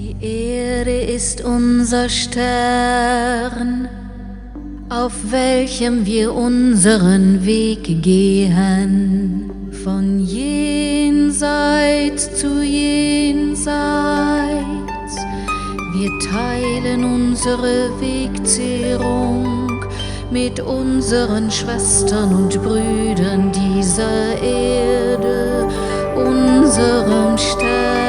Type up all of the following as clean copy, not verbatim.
Die Erde ist unser Stern, auf welchem wir unseren Weg gehen, von jenseits zu jenseits. Wir teilen unsere Wegzehrung mit unseren Schwestern und Brüdern dieser Erde, unserem Stern.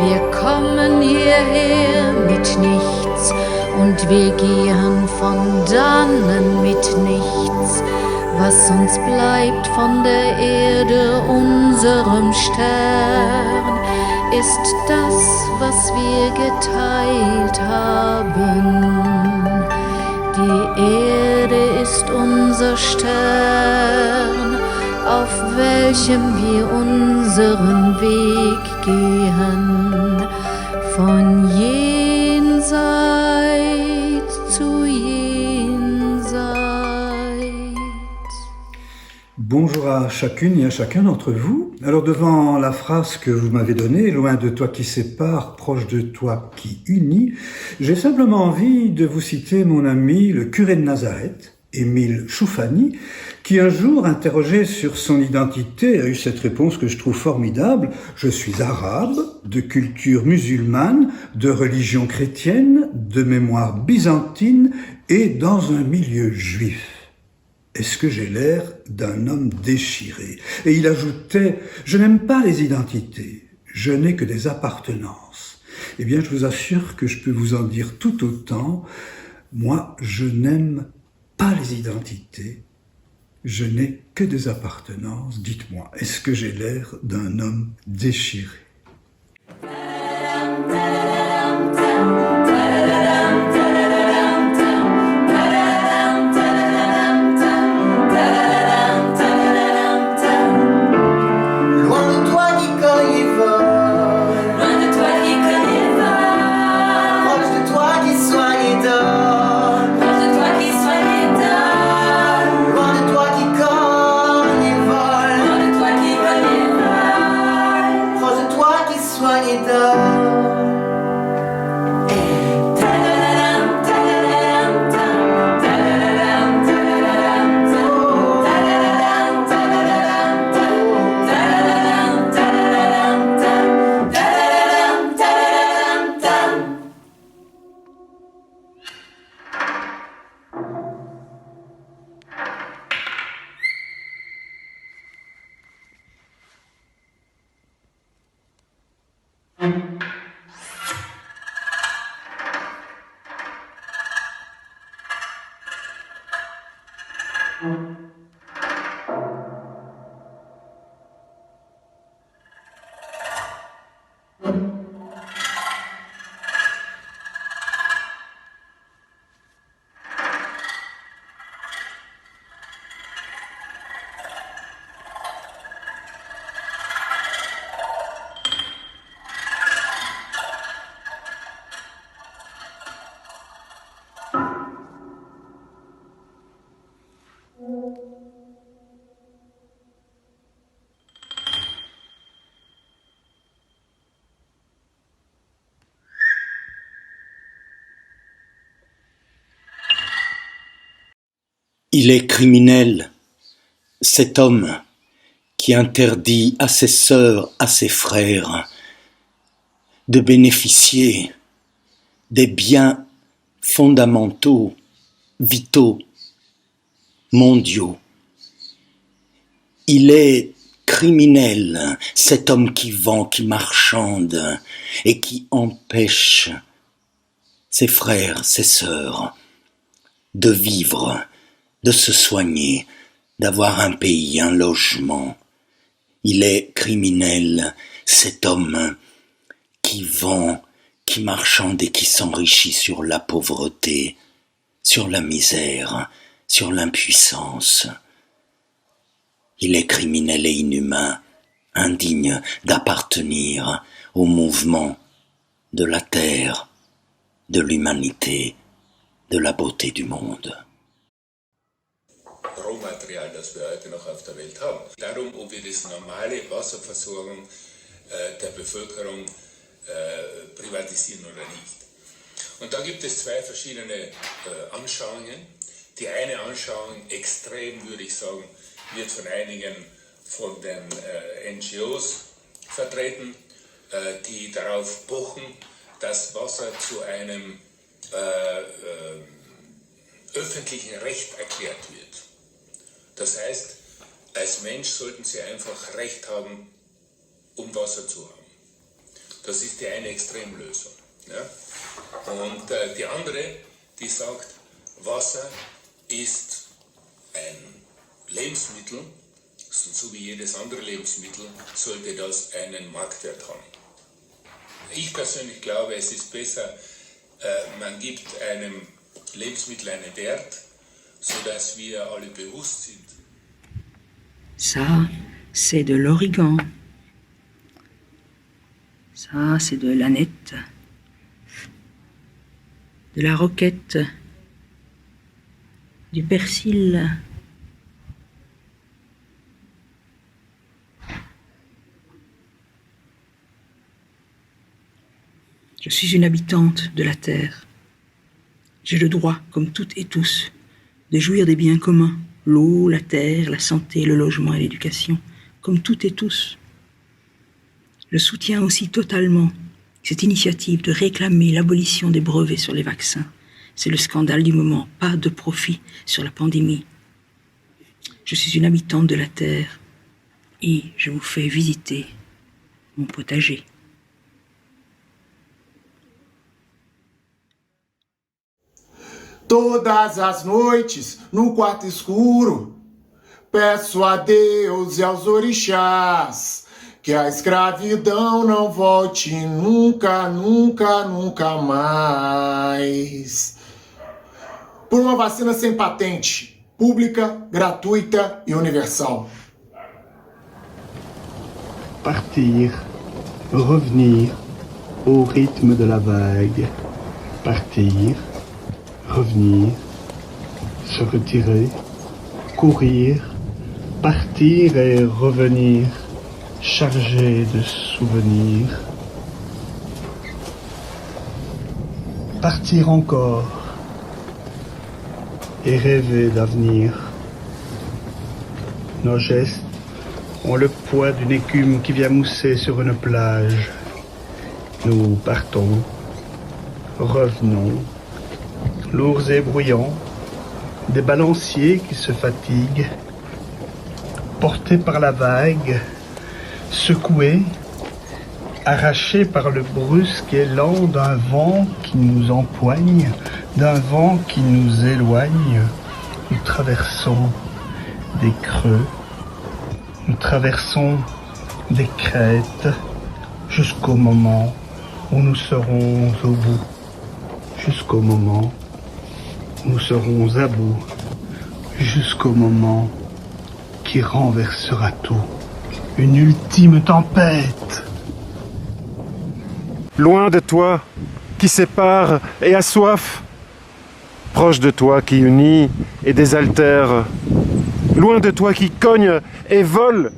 Wir kommen hierher mit nichts und wir gehen von dannen mit nichts. Was uns bleibt von der Erde, unserem Stern, ist das, was wir geteilt haben. Die Erde ist unser Stern, auf welchem wir unseren Weg gehen, von jenseits zu jenseits. Bonjour à chacune et à chacun d'entre vous. Alors devant la phrase que vous m'avez donnée, loin de toi qui sépare, proche de toi qui unit, j'ai simplement envie de vous citer mon ami le curé de Nazareth, Émile Choufani, qui un jour, interrogé sur son identité, a eu cette réponse que je trouve formidable. Je suis arabe, de culture musulmane, de religion chrétienne, de mémoire byzantine et dans un milieu juif. Est-ce que j'ai l'air d'un homme déchiré? Et il ajoutait, je n'aime pas les identités, je n'ai que des appartenances. Eh bien, je vous assure que je peux vous en dire tout autant. Moi, je n'aime pas les identités, je n'ai que des appartenances. Dites-moi, est-ce que j'ai l'air d'un homme déchiré? Il est criminel, cet homme qui interdit à ses sœurs, à ses frères, de bénéficier des biens fondamentaux, vitaux, mondiaux. Il est criminel, cet homme qui vend, qui marchande et qui empêche ses frères, ses sœurs de vivre, de se soigner, d'avoir un pays, un logement. Il est criminel, cet homme qui vend, qui marchande et qui s'enrichit sur la pauvreté, sur la misère, sur l'impuissance. Il est criminel et inhumain, indigne d'appartenir au mouvement de la terre, de l'humanité, de la beauté du monde. Rohmaterial, das wir heute noch auf der Welt haben. Darum, ob wir das normale Wasserversorgung der Bevölkerung privatisieren oder nicht. Und da gibt es zwei verschiedene Anschauungen. Die eine Anschauung, extrem würde ich sagen, wird von einigen von den NGOs vertreten, die darauf pochen, dass Wasser zu einem öffentlichen Recht erklärt wird. Das heißt, als Mensch sollten Sie einfach Recht haben, um Wasser zu haben. Das ist die eine Extremlösung. Ja? Und die andere, die sagt, Wasser ist ein Lebensmittel, so wie jedes andere Lebensmittel, sollte das einen Marktwert haben. Ich persönlich glaube, es ist besser, man gibt einem Lebensmittel einen Wert, sodass wir alle bewusst sind. Ça, c'est de l'origan. Ça, c'est de l'aneth, de la roquette, du persil. Je suis une habitante de la terre. J'ai le droit, comme toutes et tous, de jouir des biens communs, l'eau, la terre, la santé, le logement et l'éducation, comme toutes et tous. Je soutiens aussi totalement cette initiative de réclamer l'abolition des brevets sur les vaccins. C'est le scandale du moment, pas de profit sur la pandémie. Je suis une habitante de la terre et je vous fais visiter mon potager. Todas as noites, no quarto escuro, peço a Deus e aos orixás que a escravidão não volte nunca, nunca, nunca mais. Por uma vacina sem patente, pública, gratuita e universal. Partir, revenir au rythme de la vague. Partir, revenir, se retirer, courir, partir et revenir, chargé de souvenirs. Partir encore et rêver d'avenir. Nos gestes ont le poids d'une écume qui vient mousser sur une plage. Nous partons, revenons, lourds et bruyants, des balanciers qui se fatiguent, portés par la vague, secoués, arrachés par le brusque élan d'un vent qui nous empoigne, d'un vent qui nous éloigne. Nous traversons des creux, nous traversons des crêtes, jusqu'au moment où nous serons au bout, jusqu'au moment où nous serons à bout, jusqu'au moment qui renversera tout, une ultime tempête. Loin de toi qui sépare et a soif, proche de toi qui unit et désaltère, loin de toi qui cogne et vole,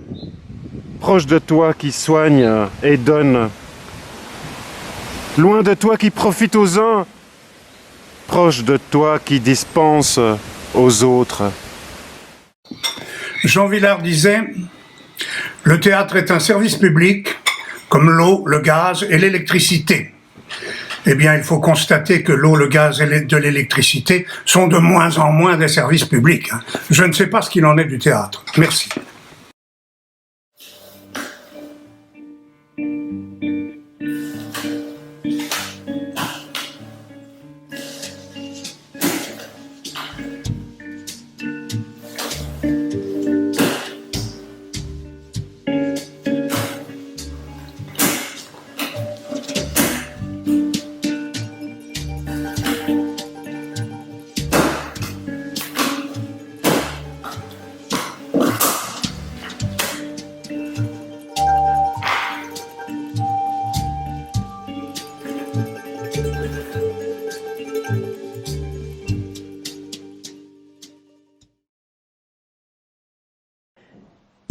proche de toi qui soigne et donne, loin de toi qui profite aux uns, proche de toi qui dispense aux autres. Jean Vilar disait « Le théâtre est un service public comme l'eau, le gaz et l'électricité ». Eh bien, il faut constater que l'eau, le gaz et de l'électricité sont de moins en moins des services publics. Je ne sais pas ce qu'il en est du théâtre. Merci.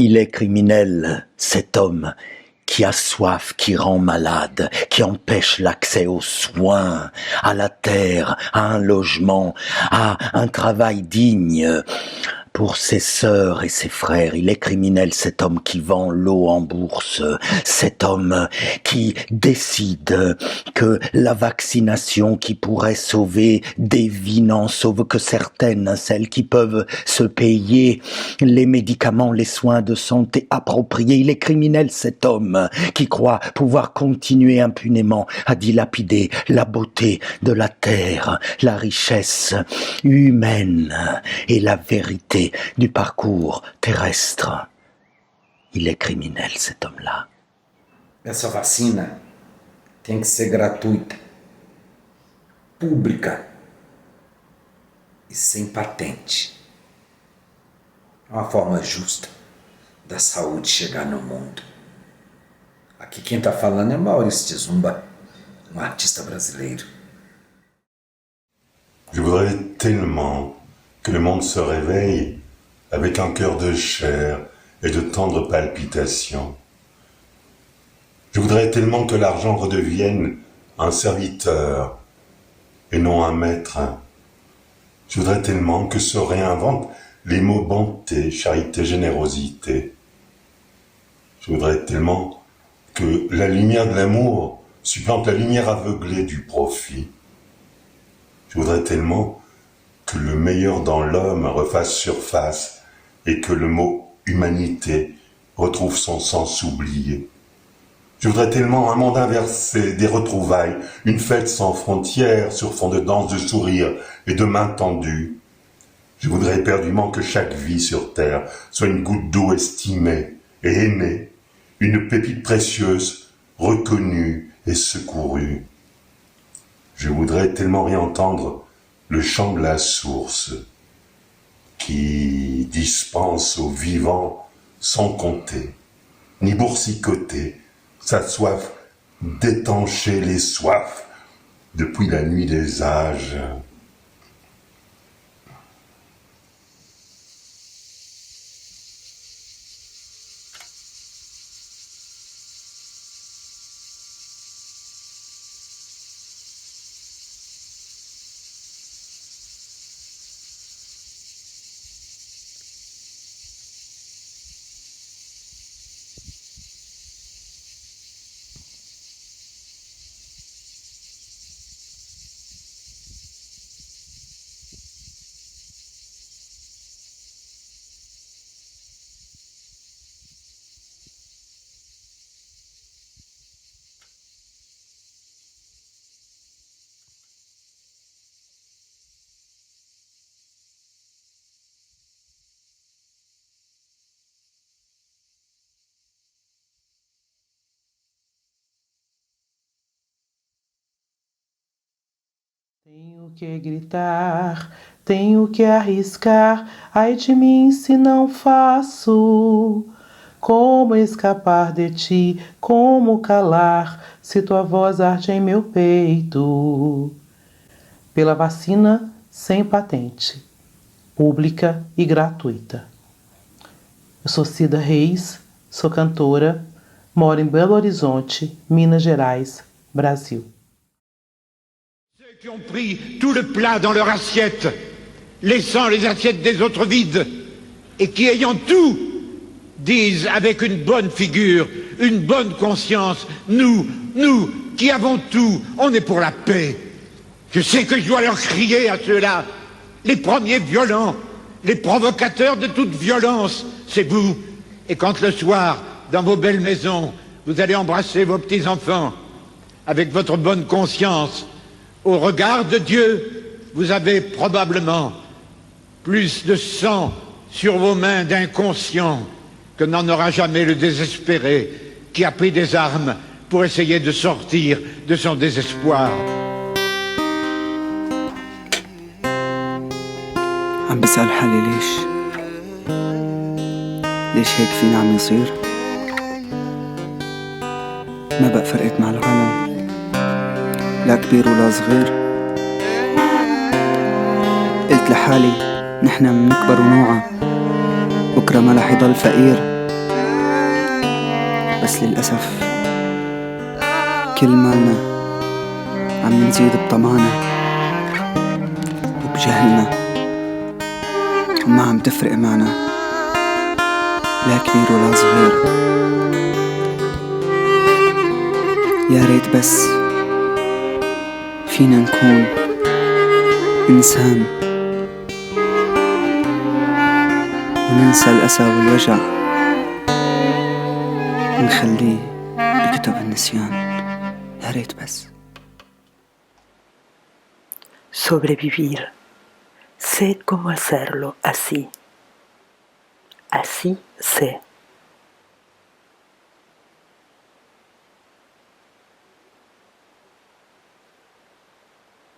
Il est criminel, cet homme, qui assoiffe, qui rend malade, qui empêche l'accès aux soins, à la terre, à un logement, à un travail digne. Pour ses sœurs et ses frères, il est criminel, cet homme qui vend l'eau en bourse, cet homme qui décide que la vaccination qui pourrait sauver des vies n'en sauve que certaines, celles qui peuvent se payer les médicaments, les soins de santé appropriés. Il est criminel, cet homme qui croit pouvoir continuer impunément à dilapider la beauté de la terre, la richesse humaine et la vérité du parcours terrestre. Il est criminel, cet homme-là. Essa vacina tem que ser gratuita, pública e sem patente. É uma forma justa da saúde chegar no mundo. Aqui quem está falando é Maurício de Zumba, artista brasileiro. Je voudrais tellement que le monde se réveille avec un cœur de chair et de tendres palpitations. Je voudrais tellement que l'argent redevienne un serviteur et non un maître. Je voudrais tellement que se réinventent les mots bonté, charité, générosité. Je voudrais tellement que la lumière de l'amour supplante la lumière aveuglée du profit. Je voudrais tellement que le meilleur dans l'homme refasse surface et que le mot humanité retrouve son sens oublié. Je voudrais tellement un monde inversé, des retrouvailles, une fête sans frontières sur fond de danse, de sourires et de mains tendues. Je voudrais éperdument que chaque vie sur terre soit une goutte d'eau estimée et aimée, une pépite précieuse, reconnue et secourue. Je voudrais tellement réentendre le chant de la source qui dispense aux vivants sans compter, ni boursicoter, sa soif d'étancher les soifs depuis la nuit des âges. Tenho que gritar, tenho que arriscar, ai de mim se não faço. Como escapar de ti, como calar, se tua voz arde em meu peito? Pela vacina sem patente, pública e gratuita. Eu sou Cida Reis, sou cantora, moro em Belo Horizonte, Minas Gerais, Brasil. Qui ont pris tout le plat dans leur assiette, laissant les assiettes des autres vides, et qui, ayant tout, disent avec une bonne figure, une bonne conscience, nous qui avons tout, on est pour la paix. Je sais que je dois leur crier à ceux-là, les premiers violents, les provocateurs de toute violence, c'est vous. Et quand le soir, dans vos belles maisons, vous allez embrasser vos petits-enfants, avec votre bonne conscience, au regard de Dieu, vous avez probablement plus de sang sur vos mains d'inconscients que n'en aura jamais le désespéré qui a pris des armes pour essayer de sortir de son désespoir. عم بسأل حالي ليش هيك فينا عم يصير؟ ما بقى فرقت مع العالم، لا كبير ولا صغير. قلت لحالي نحن منكبر ونوعى، بكرة ما رح يضل فقير. بس للأسف كل مالنا عم نزيد بطمعنا وبجهلنا، وما عم تفرق معنا لا كبير ولا صغير. يا ريت بس فينا نكون إنسان وننسى الأسى والوجع ونخليه بكتب النسيان. يا ريت بس. Sobrevivir. Sé cómo hacerlo así. Así sé.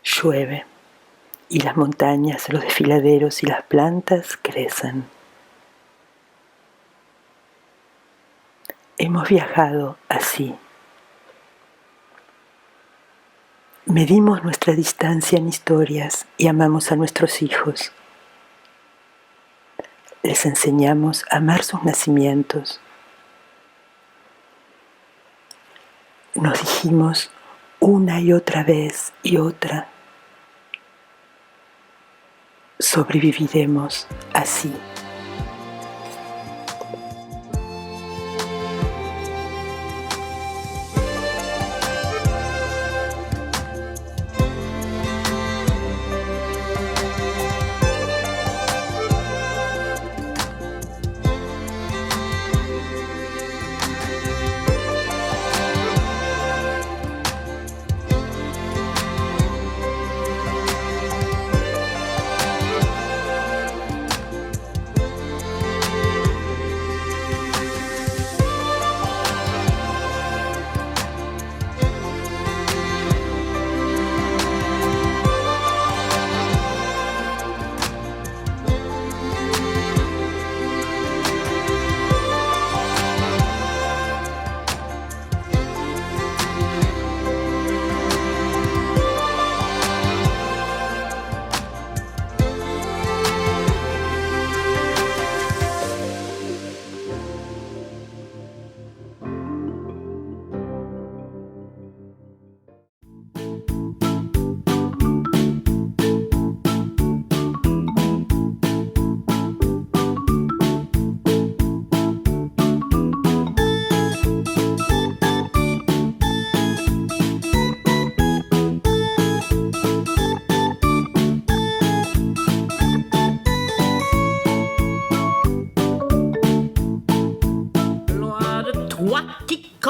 Llueve y las montañas, los desfiladeros y las plantas crecen. Hemos viajado así. Medimos nuestra distancia en historias y amamos a nuestros hijos. Les enseñamos a amar sus nacimientos. Nos dijimos una y otra vez y otra: sobreviviremos así.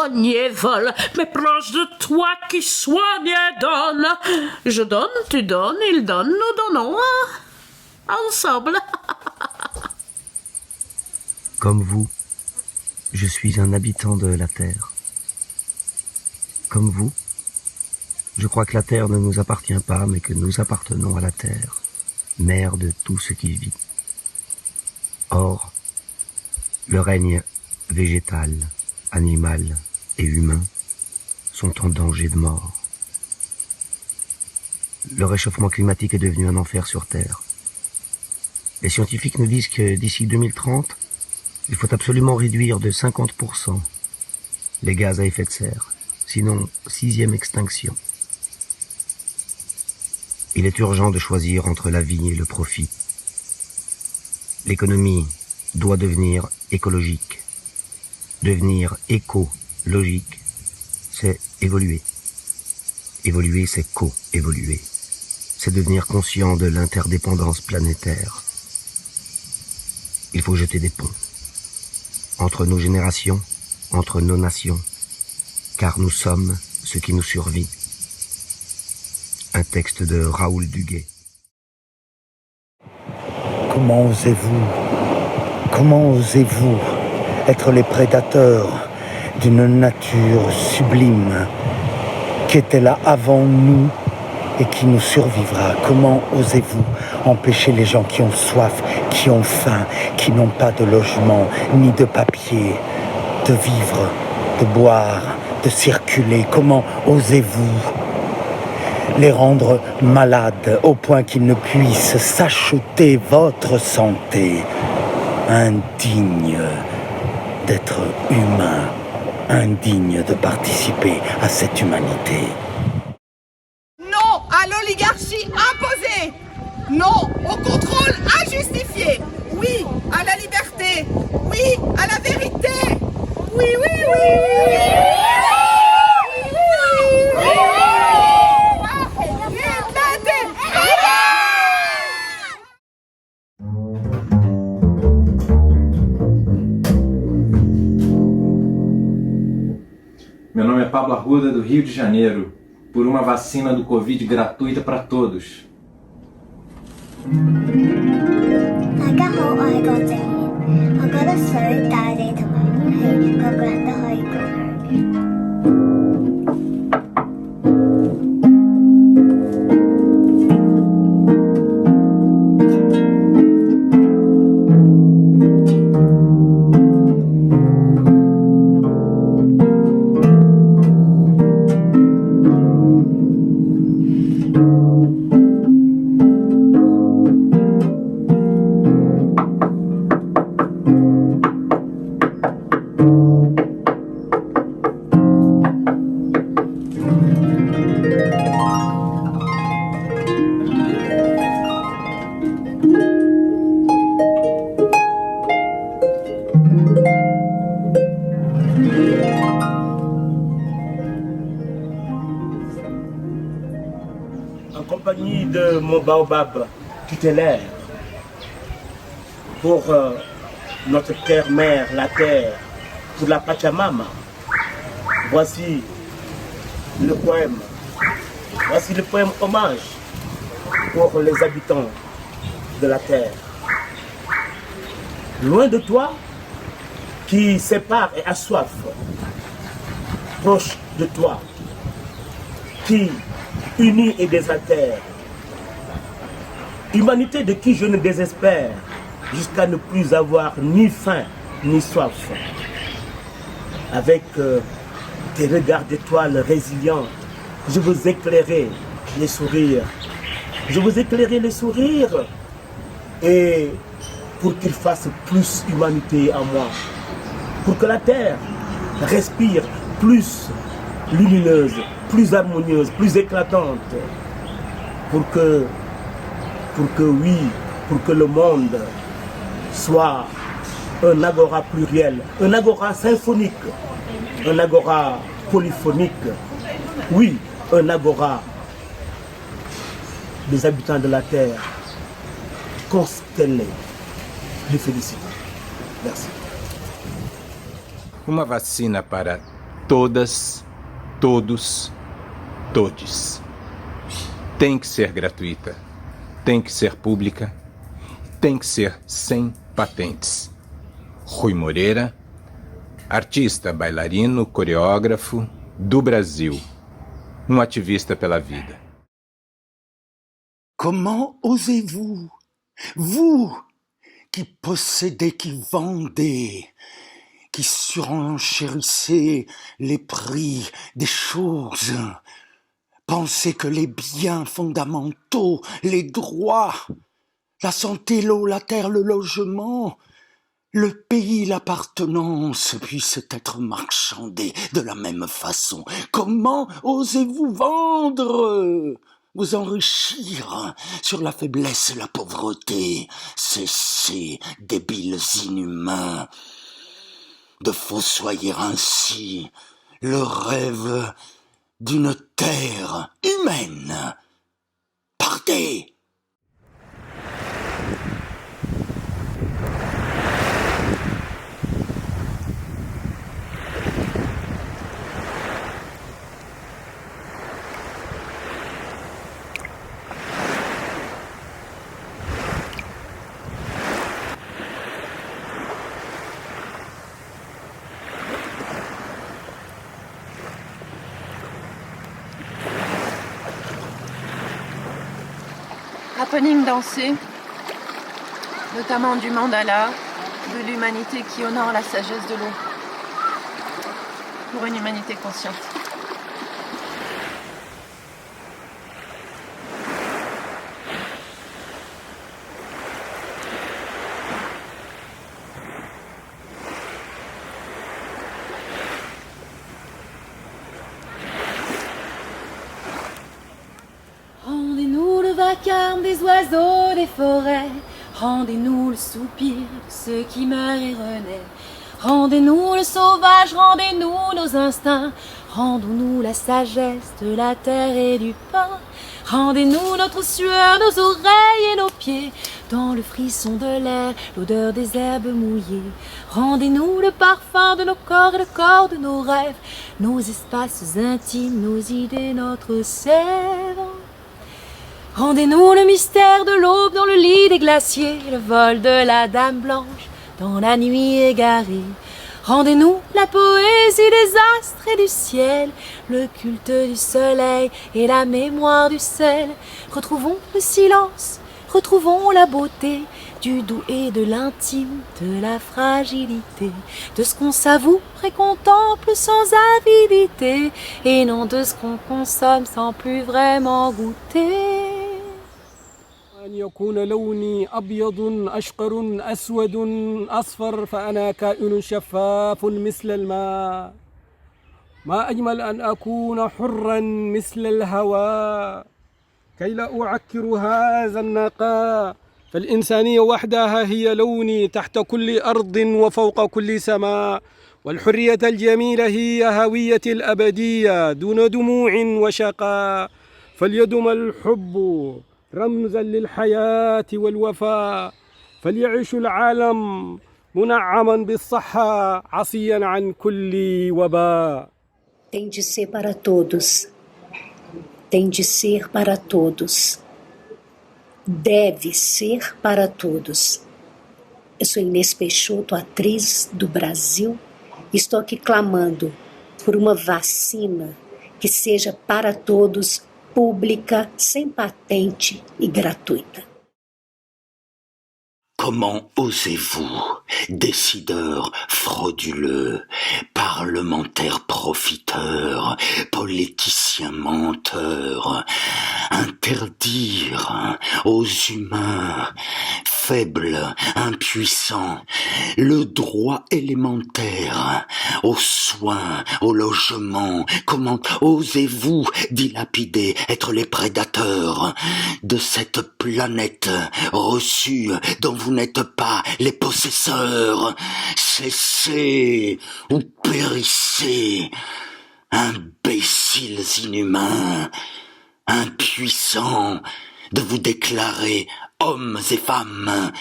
Cogne et vole, mais proche de toi qui soigne et donne. Je donne, tu donnes, il donne, nous donnons. Ensemble. Comme vous, je suis un habitant de la Terre. Comme vous, je crois que la Terre ne nous appartient pas, mais que nous appartenons à la Terre, mère de tout ce qui vit. Or, le règne végétal, animal et humain sont en danger de mort. Le réchauffement climatique est devenu un enfer sur Terre. Les scientifiques nous disent que d'ici 2030, il faut absolument réduire de 50% les gaz à effet de serre, sinon 6e extinction. Il est urgent de choisir entre la vie et le profit. L'économie doit devenir écologique. Devenir écologique, c'est évoluer. Évoluer, c'est co-évoluer. C'est devenir conscient de l'interdépendance planétaire. Il faut jeter des ponts. Entre nos générations, entre nos nations. Car nous sommes ce qui nous survit. Un texte de Raoul Duguay. Comment osez-vous? Comment osez-vous être les prédateurs d'une nature sublime qui était là avant nous et qui nous survivra? Comment osez-vous empêcher les gens qui ont soif, qui ont faim, qui n'ont pas de logement ni de papier, de vivre, de boire, de circuler? Comment osez-vous les rendre malades au point qu'ils ne puissent s'acheter votre santé? Indigne d'être humain, indignes de participer à cette humanité. Non à l'oligarchie imposée. Non au contrôle injustifié. Oui à la liberté. Oui à la vérité. Oui, oui, oui, oui. Meu nome é Pablo Arruda, do Rio de Janeiro, por uma vacina do Covid gratuita para todos. 大家好，我係郭靜妍。我覺得水、大地同埋空氣，個個人都可以共享嘅。En compagnie de mon baobab tutélaire, pour notre terre-mère, la terre, pour la Pachamama, voici le poème. Voici le poème hommage pour les habitants de la terre. Loin de toi, qui sépare et assoiffe, proche de toi, qui unit et désaltère. Humanité de qui je ne désespère, jusqu'à ne plus avoir ni faim ni soif. Avec tes regards d'étoiles résilientes, je veux éclairer les sourires. Je veux éclairer les sourires et pour qu'il fasse plus humanité en moi. Pour que la terre respire plus lumineuse, plus harmonieuse, plus éclatante. Pour que le monde soit un agora pluriel, un agora symphonique, un agora polyphonique. Oui, un agora des habitants de la terre constellé. Je félicite. Merci. Uma vacina para todas, todos, todes. Tem que ser gratuita, tem que ser pública, tem que ser sem patentes. Rui Moreira, artista, bailarino, coreógrafo do Brasil, ativista pela vida. Comment osez-vous, vous qui possédez, qui vendez, qui surenchérissez les prix des choses, pensez que les biens fondamentaux, les droits, la santé, l'eau, la terre, le logement, le pays, l'appartenance puissent être marchandés de la même façon. Comment osez-vous vendre, vous enrichir sur la faiblesse et la pauvreté? Cessez, débiles inhumains, de fossoyer ainsi le rêve d'une terre humaine. Partez! Happening dansé, notamment du mandala, de l'humanité qui honore la sagesse de l'eau, pour une humanité consciente. vacarme des oiseaux des forêts. Rendez-nous le soupir de ceux qui meurent et renaissent. Rendez-nous le sauvage, rendez-nous nos instincts. Rendons-nous la sagesse de la terre et du pain. Rendez-nous notre sueur, nos oreilles et nos pieds. Dans le frisson de l'air, l'odeur des herbes mouillées. Rendez-nous le parfum de nos corps et le corps de nos rêves. Nos espaces intimes, nos idées, notre sève. Rendez-nous le mystère de l'aube dans le lit des glaciers. Le vol de la dame blanche dans la nuit égarée. Rendez-nous la poésie des astres et du ciel, le culte du soleil et la mémoire du sel. Retrouvons le silence, retrouvons la beauté du doux et de l'intime, de la fragilité, de ce qu'on savoure et contemple sans avidité, et non de ce qu'on consomme sans plus vraiment goûter. أن يكون لوني أبيض أشقر أسود أصفر فأنا كائن شفاف مثل الماء ما أجمل أن أكون حرا مثل الهواء كي لا أعكر هذا النقاء فالإنسانية وحدها هي لوني تحت كل أرض وفوق كل سماء والحرية الجميلة هي هويتي الأبدية دون دموع وشقاء فليدم الحب رمزا للحياة والوفاء فليعيش العالم منعما بالصحة عصيا عن كل وباء. Tem de ser para todos. Tem de ser para todos. Deve ser para todos. Eu sou Inês Peixoto, atriz do Brasil. Estou aqui clamando por uma vacina que seja para todos, pública, sem patente e gratuita. Comment osez-vous, décideurs frauduleux, parlementaires profiteurs, politiciens menteurs, interdire aux humains faibles, impuissants, le droit élémentaire aux soins, au logement? Comment osez-vous dilapider, être les prédateurs de cette planète reçue dont vous n'êtes pas les possesseurs? Cessez ou périssez, imbéciles inhumains, impuissants de vous déclarer hommes et femmes,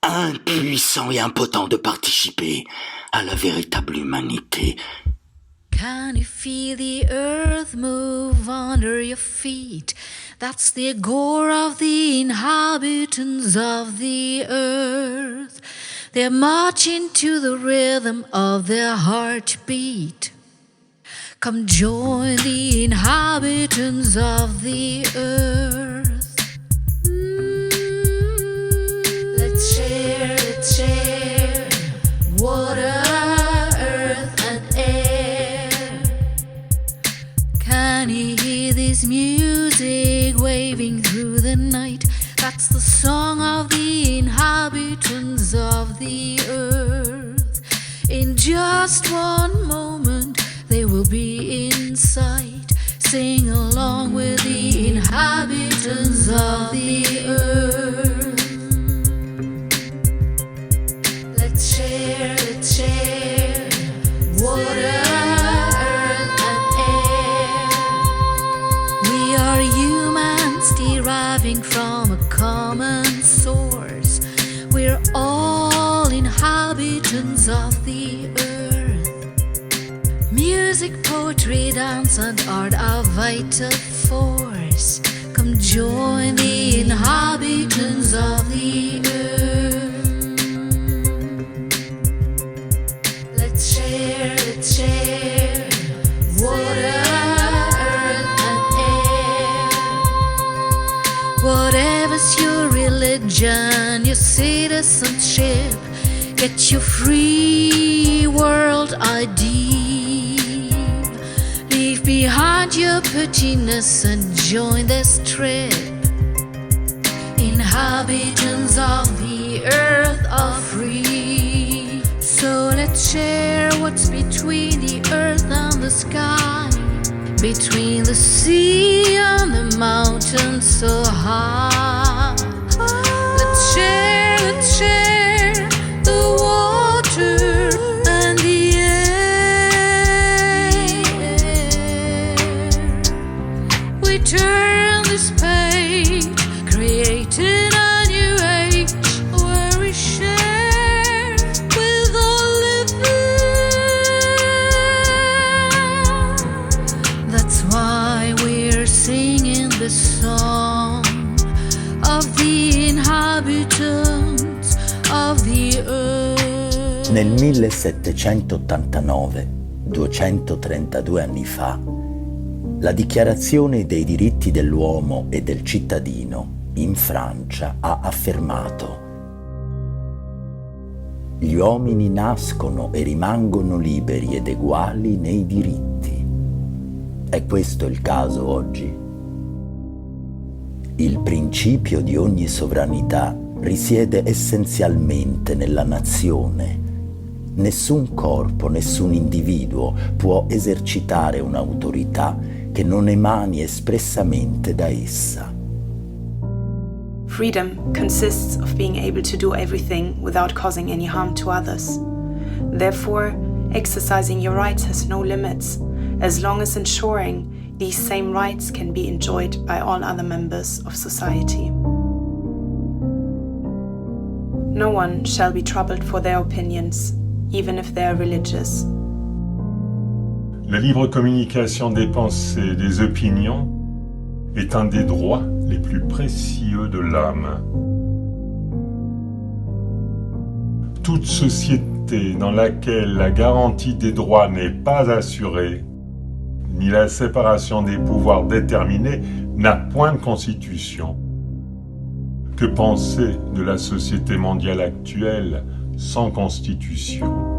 impuissants et impotents de participer à la véritable humanité. Can you feel the earth move under your feet? That's the agora of the inhabitants of the earth. They're marching to the rhythm of their heartbeat. Come join the inhabitants of the earth. Let's share water, earth and air. Can you hear this music waving through the night? That's the song of the inhabitants of the earth. In just one moment they will be in sight. Sing along with the inhabitants of the earth. Let's share water, earth and air. We are humans deriving from a common source. We're all inhabitants of the earth. Music, poetry, dance and art are vital force. Come join the inhabitants of the earth. Let's share water, earth and air. Whatever's your religion, your citizenship, get your free world ID. Leave behind your pettiness and join this trip. Inhabitants of the earth are free. So let's share what's between the earth and the sky. between the sea and the mountains so high. Let's share the water and the air. We turn this page, creating a new age where we share with all living. That's why we're singing the song of the inhabitants of the earth. Nel 1789, 232 anni fa, la Dichiarazione dei diritti dell'uomo e del cittadino in Francia ha affermato: gli uomini nascono e rimangono liberi ed eguali nei diritti. È questo il caso oggi. Il principio di ogni sovranità risiede essenzialmente nella nazione. Nessun corpo, nessun individuo può esercitare un'autorità che non emani espressamente da essa. Freedom consists of being able to do everything without causing any harm to others. Therefore, exercising your rights has no limits, as long as ensuring these same rights can be enjoyed by all other members of society. No one shall be troubled for their opinions, even if they are religious. La libre communication des pensées et des opinions est un des droits les plus précieux de l'âme. Toute société dans laquelle la garantie des droits n'est pas assurée, ni la séparation des pouvoirs déterminée, n'a point de constitution. Que penser de la société mondiale actuelle sans constitution ?